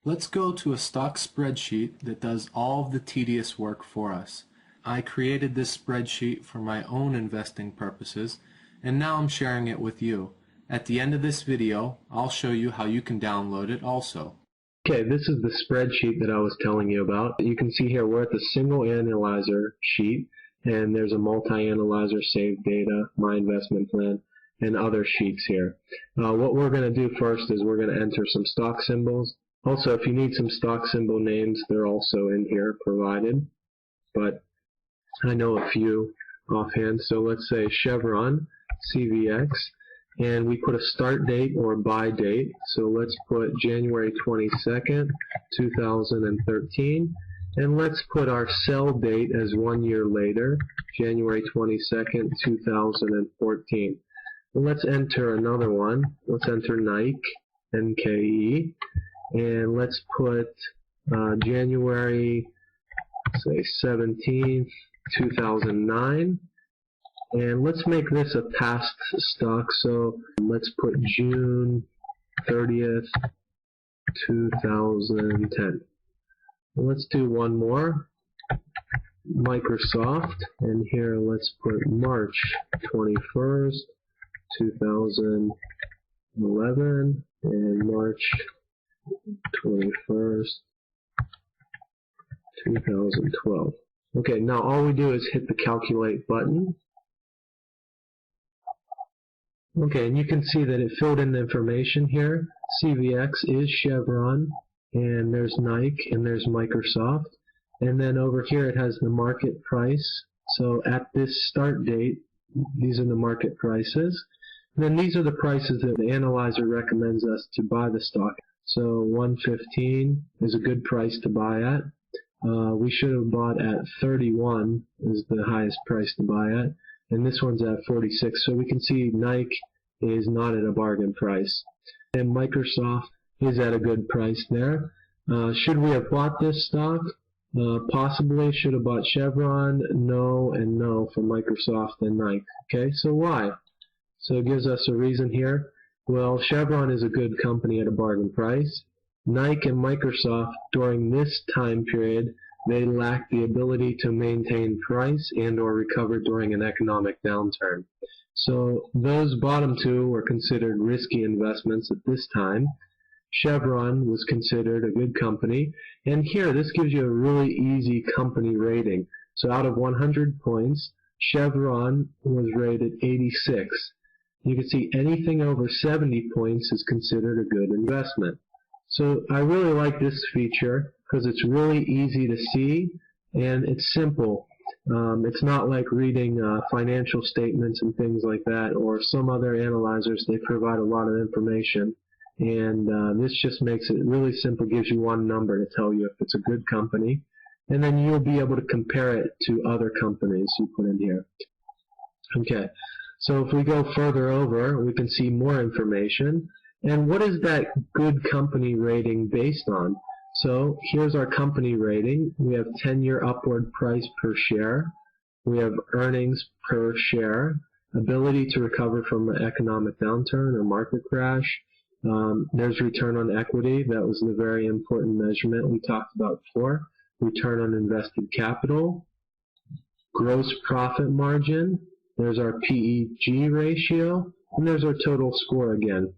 Let's go to a stock spreadsheet that does all of the tedious work for us. I created this spreadsheet for my own investing purposes, and now I'm sharing it with you. At the end of this video, I'll show you how you can download it also. Okay, this is the spreadsheet that I was telling you about. You can see here we're at the single analyzer sheet, and there's a multi-analyzer, save data, my investment plan, and other sheets here. What we're going to do first is we're going to enter some stock symbols. Also, if you need some stock symbol names, they're also in here provided, but I know a few offhand. So let's say Chevron, CVX, and we put a start date or buy date. So let's put January 22nd, 2013, and let's put our sell date as 1 year later, January 22nd, 2014. And let's enter another one. Let's enter Nike, NKE. And let's put January, say 17th, 2009. And let's make this a past stock. So let's put June 30th, 2010. And let's do one more. Microsoft. And here let's put March 21st, 2011. And March 21st, 2012. Okay, now all we do is hit the calculate button. Okay, and you can see that it filled in the information here. CVX is Chevron, and there's Nike, and there's Microsoft. And then over here it has the market price. So at this start date, these are the market prices. And then these are the prices that the analyzer recommends us to buy the stock. So 115 is a good price to buy at. We should have bought at 31 is the highest price to buy at. And this one's at 46. So we can see Nike is not at a bargain price. And Microsoft is at a good price there. Should we have bought this stock? Possibly. Should have bought Chevron? No and no for Microsoft and Nike. Okay, so why? So it gives us a reason here. Well, Chevron is a good company at a bargain price. Nike and Microsoft, during this time period, they lack the ability to maintain price and or recover during an economic downturn. So those bottom two were considered risky investments at this time. Chevron was considered a good company. And here, this gives you a really easy company rating. So out of 100 points, Chevron was rated 86. You can see anything over 70 points is considered a good investment. So I really like this feature because it's really easy to see and it's simple. It's not like reading financial statements and things like that, or some other analyzers. They provide a lot of information, and this just makes it really simple, gives you one number to tell you if it's a good company, and then you'll be able to compare it to other companies you put in here. Okay. So if we go further over, we can see more information. And what is that good company rating based on? So here's our company rating. We have 10-year upward price per share. We have earnings per share, ability to recover from an economic downturn or market crash. There's return on equity. That was the very important measurement we talked about before. Return on invested capital. Gross profit margin. There's our PEG ratio, and there's our total score again.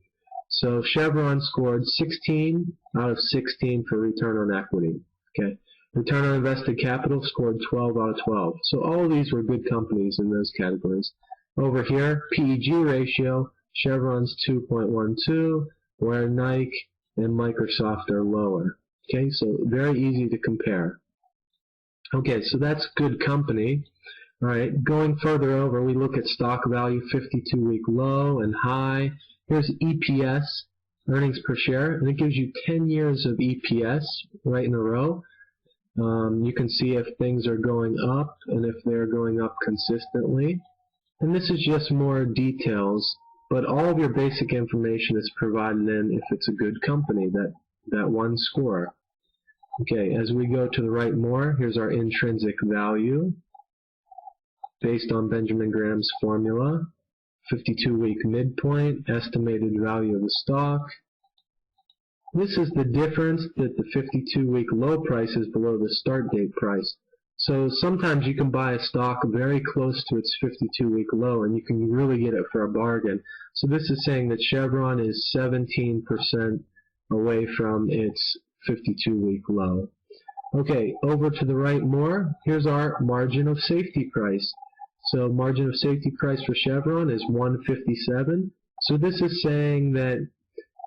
So Chevron scored 16 out of 16 for return on equity. Okay. Return on invested capital scored 12 out of 12. So all of these were good companies in those categories. Over here, PEG ratio, Chevron's 2.12, where Nike and Microsoft are lower. Okay, so very easy to compare. Okay, so that's good company. All right, going further over, we look at stock value, 52-week low and high. Here's EPS, earnings per share, and it gives you 10 years of EPS right in a row. You can see if things are going up and if they're going up consistently. And this is just more details, but all of your basic information is provided in if it's a good company, that one score. Okay, as we go to the right more, here's our intrinsic value based on Benjamin Graham's formula. 52-week midpoint, estimated value of the stock, this is the difference that the 52-week low price is below the start date price. So sometimes you can buy a stock very close to its 52-week low, and you can really get it for a bargain. So this is saying that Chevron is 17% away from its 52-week low. Okay, over to the right more. Here's our margin of safety price. So margin of safety price for Chevron is 157. So this is saying that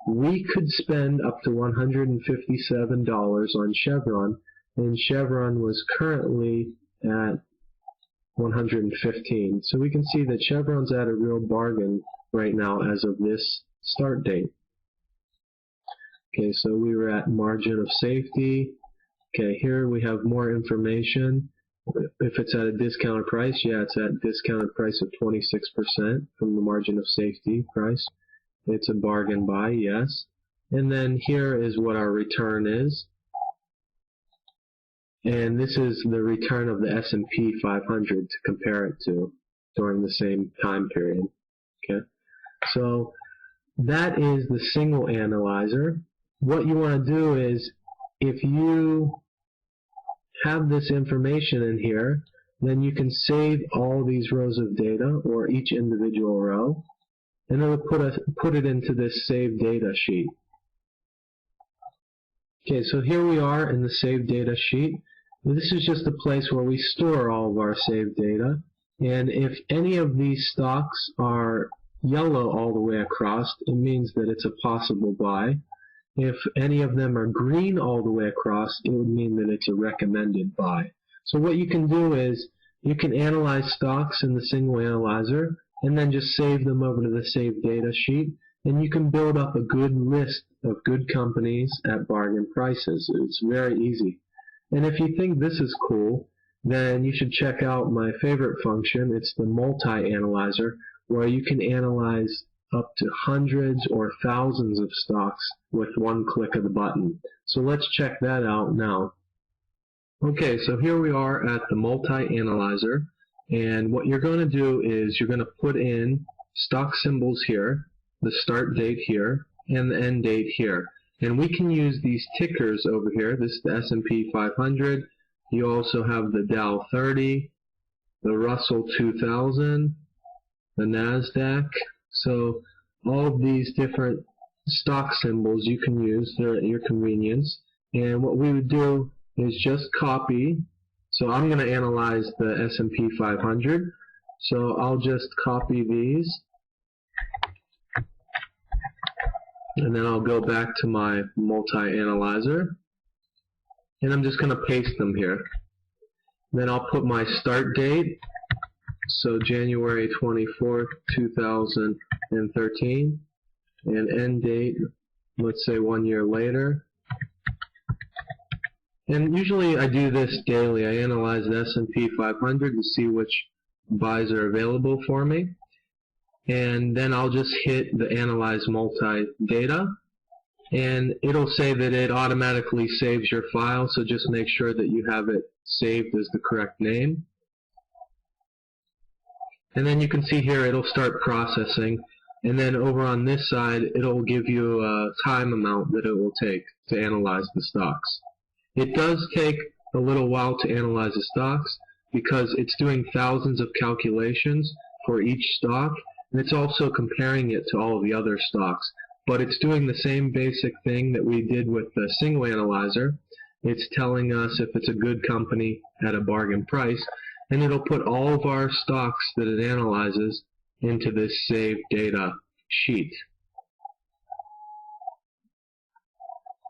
we could spend up to $157 on Chevron, and Chevron was currently at 115. So we can see that Chevron's at a real bargain right now as of this start date. Okay, so we were at margin of safety. Okay, here we have more information. If it's at a discounted price, yeah, it's at a discounted price of 26% from the margin of safety price. It's a bargain buy, yes. And then here is what our return is. And this is the return of the S&P 500 to compare it to during the same time period. Okay, so that is the single analyzer. What you want to do is, if you have this information in here, then you can save all these rows of data, or each individual row, and it will put it into this save data sheet. Okay, so here we are in the save data sheet. This is just a place where we store all of our saved data, and if any of these stocks are yellow all the way across, it means that it's a possible buy. If any of them are green all the way across, it would mean that it's a recommended buy. So what you can do is, you can analyze stocks in the single analyzer, and then just save them over to the save data sheet, and you can build up a good list of good companies at bargain prices. It's very easy. And if you think this is cool, then you should check out my favorite function. It's the multi-analyzer, where you can analyze up to hundreds or thousands of stocks with one click of the button. So let's check that out now. Okay, so here we are at the multi-analyzer, and what you're going to do is you're going to put in stock symbols here, the start date here, and the end date here. And we can use these tickers over here. This is the S&P 500. You also have the Dow 30, the Russell 2000, the NASDAQ. So all of these different stock symbols you can use. They're at your convenience. And what we would do is just copy. So I'm going to analyze the S&P 500. So I'll just copy these. And then I'll go back to my multi-analyzer, and I'm just going to paste them here. Then I'll put my start date, so January 24th, 2013, and end date, let's say 1 year later. And usually I do this daily. I analyze the S&P 500 to see which buys are available for me. And then I'll just hit the Analyze Multi-Data, and it'll say that it automatically saves your file, so just make sure that you have it saved as the correct name. And then you can see here it'll start processing, and then over on this side it'll give you a time amount that it will take to analyze the stocks. It does take a little while to analyze the stocks because it's doing thousands of calculations for each stock, and it's also comparing it to all of the other stocks. But it's doing the same basic thing that we did with the single analyzer. It's telling us if it's a good company at a bargain price, and it'll put all of our stocks that it analyzes into this save data sheet.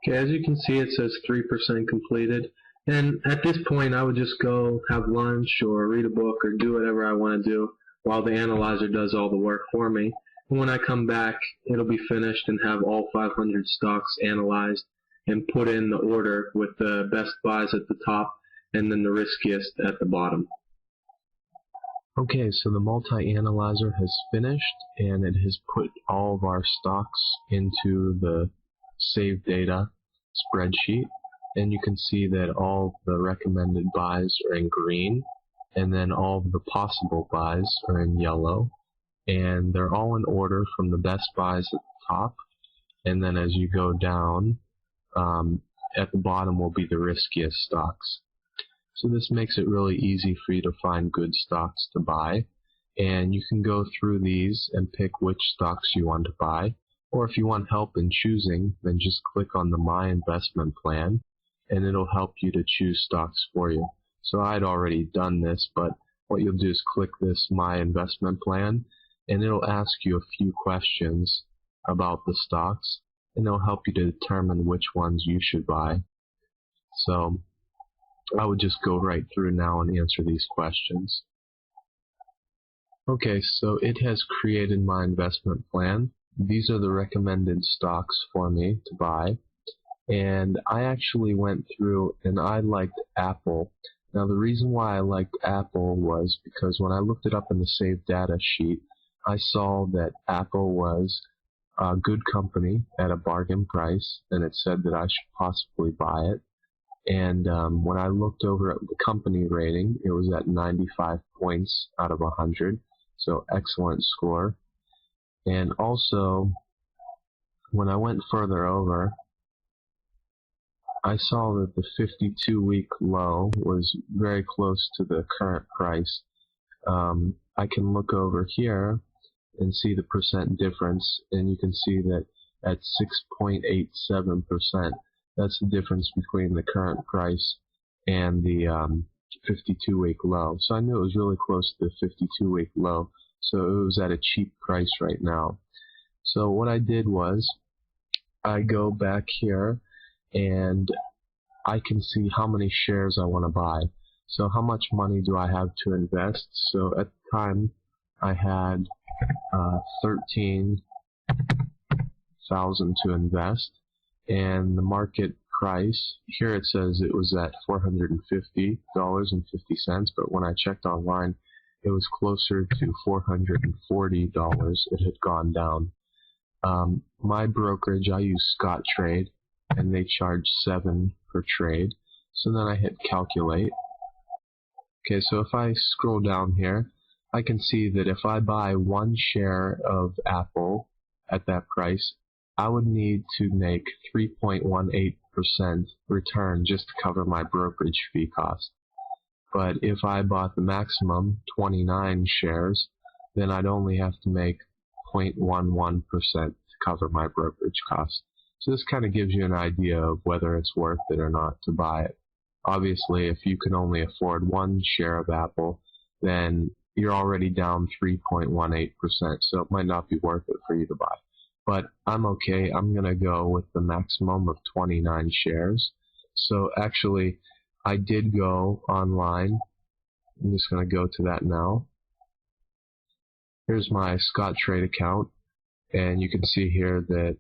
Okay, as you can see, it says 3% completed. And at this point, I would just go have lunch or read a book or do whatever I want to do while the analyzer does all the work for me. And when I come back, it'll be finished and have all 500 stocks analyzed and put in the order with the best buys at the top and then the riskiest at the bottom. Okay, so the multi-analyzer has finished, and it has put all of our stocks into the save data spreadsheet, and you can see that all the recommended buys are in green, and then all of the possible buys are in yellow, and they're all in order from the best buys at the top, and then as you go down at the bottom will be the riskiest stocks. So this makes it really easy for you to find good stocks to buy, and you can go through these and pick which stocks you want to buy. Or if you want help in choosing, then just click on the My Investment Plan, and it'll help you to choose stocks for you. So I'd already done this, but what you'll do is click this My Investment Plan, and it'll ask you a few questions about the stocks, and it'll help you to determine which ones you should buy. So I would just go right through now and answer these questions. Okay, so it has created my investment plan. These are the recommended stocks for me to buy. And I actually went through and I liked Apple. Now the reason why I liked Apple was because when I looked it up in the Save Data sheet, I saw that Apple was a good company at a bargain price, and it said that I should possibly buy it. And when I looked over at the company rating, it was at 95 points out of 100, so excellent score. And also, when I went further over, I saw that the 52-week low was very close to the current price. I can look over here and see the percent difference, and you can see that at 6.87%, that's the difference between the current price and the 52-week low. So I knew it was really close to the 52-week low, so it was at a cheap price right now. So what I did was I go back here and I can see how many shares I want to buy. So how much money do I have to invest? So at the time I had 13,000 to invest, and the market price here, it says it was at $450.50, but when I checked online it was closer to $440. It had gone down. My brokerage, I use Scottrade, and they charge $7 per trade. So then I hit calculate. Okay, so if I scroll down here, I can see that if I buy one share of Apple at that price, I would need to make 3.18% return just to cover my brokerage fee cost. But if I bought the maximum 29 shares, then I'd only have to make 0.11% to cover my brokerage cost. So this kind of gives you an idea of whether it's worth it or not to buy it. Obviously, if you can only afford one share of Apple, then you're already down 3.18%, so it might not be worth it for you to buy. But I'm okay. I'm going to go with the maximum of 29 shares. So actually, I did go online. I'm just going to go to that now. Here's my Scottrade account, and you can see here that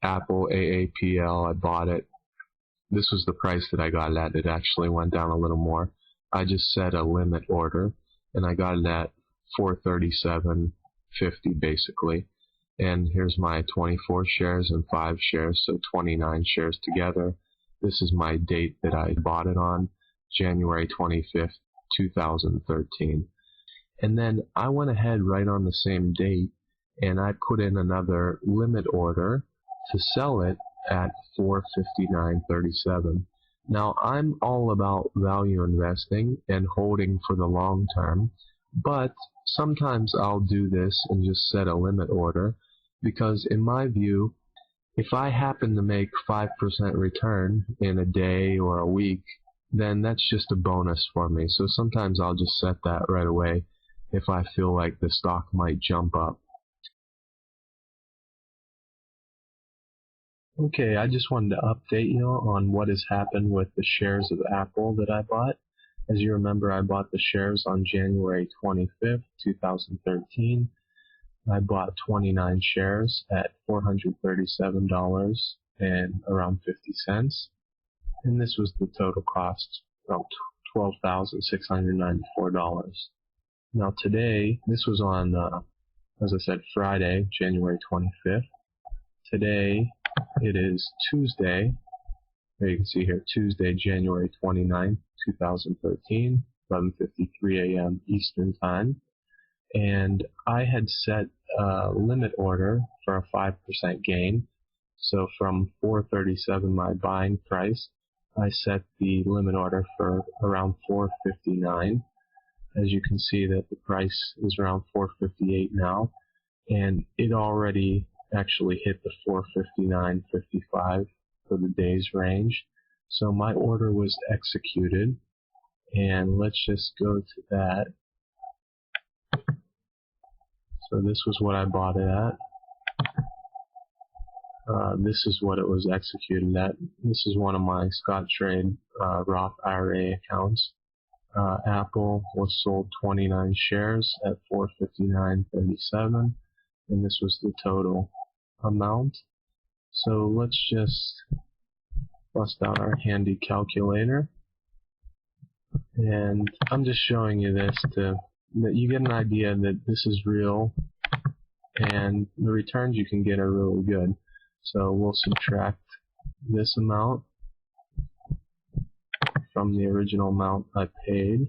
Apple AAPL, I bought it. This was the price that I got it at. It actually went down a little more. I just set a limit order, and I got it at $437.50 basically. And here's my 24 shares and 5 shares, so 29 shares together. This is my date that I bought it on, January 25th, 2013. And then I went ahead right on the same date, and I put in another limit order to sell it at $459.37. Now, I'm all about value investing and holding for the long term, but sometimes I'll do this and just set a limit order, because in my view, if I happen to make 5% return in a day or a week, then that's just a bonus for me. So sometimes I'll just set that right away if I feel like the stock might jump up. Okay, I just wanted to update you on what has happened with the shares of Apple that I bought. As you remember, I bought the shares on January 25th, 2013. I bought 29 shares at $437 and around 50 cents. And this was the total cost, about $12,694. Now today, this was on, as I said, Friday, January 25th. Today, it is Tuesday. There you can see here, Tuesday, January 29th, 2013, 11:53 a.m. Eastern Time. And I had set a limit order for a 5% gain. So from 437, my buying price, I set the limit order for around 459. As you can see that the price is around 458 now, and it already actually hit the 459.55 for the day's range. So my order was executed, and let's just go to that. So this was what I bought it at. This is what it was executed at. This is one of my Scottrade Roth IRA accounts. Apple was sold 29 shares at 459.37, and this was the total amount. So let's just bust out our handy calculator, and I'm just showing you this to that you get an idea that this is real, and the returns you can get are really good. So we'll subtract this amount from the original amount I paid.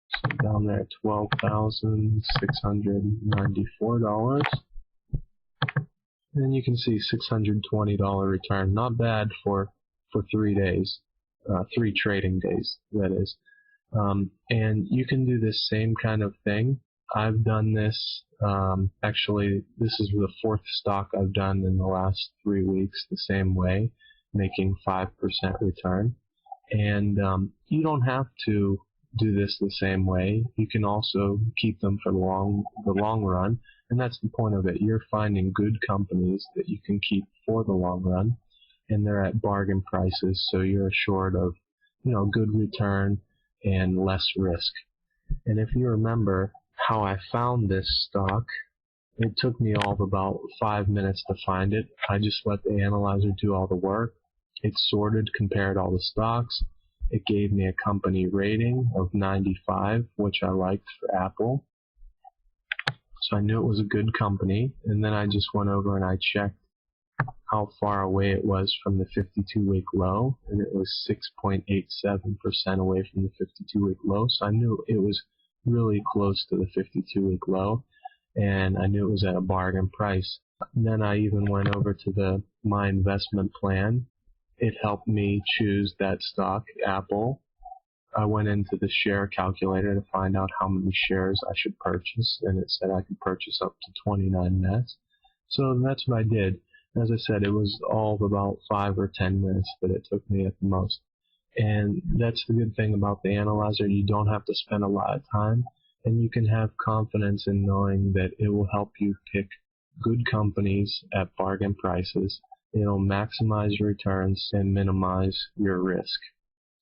So down there, $12,694. And you can see $620 return. Not bad for 3 days, 3 trading days, that is. And you can do this same kind of thing. I've done this, actually this is the 4th stock I've done in the last 3 weeks the same way, making 5% return. And you don't have to do this the same way. You can also keep them for the long run, and that's the point of it. You're finding good companies that you can keep for the long run, and they're at bargain prices, so you're assured of, good return and less risk. And if you remember how I found this stock, it took me all of about 5 minutes to find it. I just let the analyzer do all the work. It sorted, compared all the stocks. It gave me a company rating of 95, which I liked for Apple. So I knew it was a good company, and then I just went over and I checked how far away it was from the 52-week low, and it was 6.87% away from the 52-week low. So I knew it was really close to the 52-week low, and I knew it was at a bargain price. And then I even went over to my investment plan. It helped me choose that stock, Apple. I went into the share calculator to find out how many shares I should purchase, and it said I could purchase up to 29 nets. So that's what I did. As I said, it was all of about 5 or 10 minutes that it took me at the most. And that's the good thing about the analyzer. You don't have to spend a lot of time, and you can have confidence in knowing that it will help you pick good companies at bargain prices. It'll maximize your returns and minimize your risk.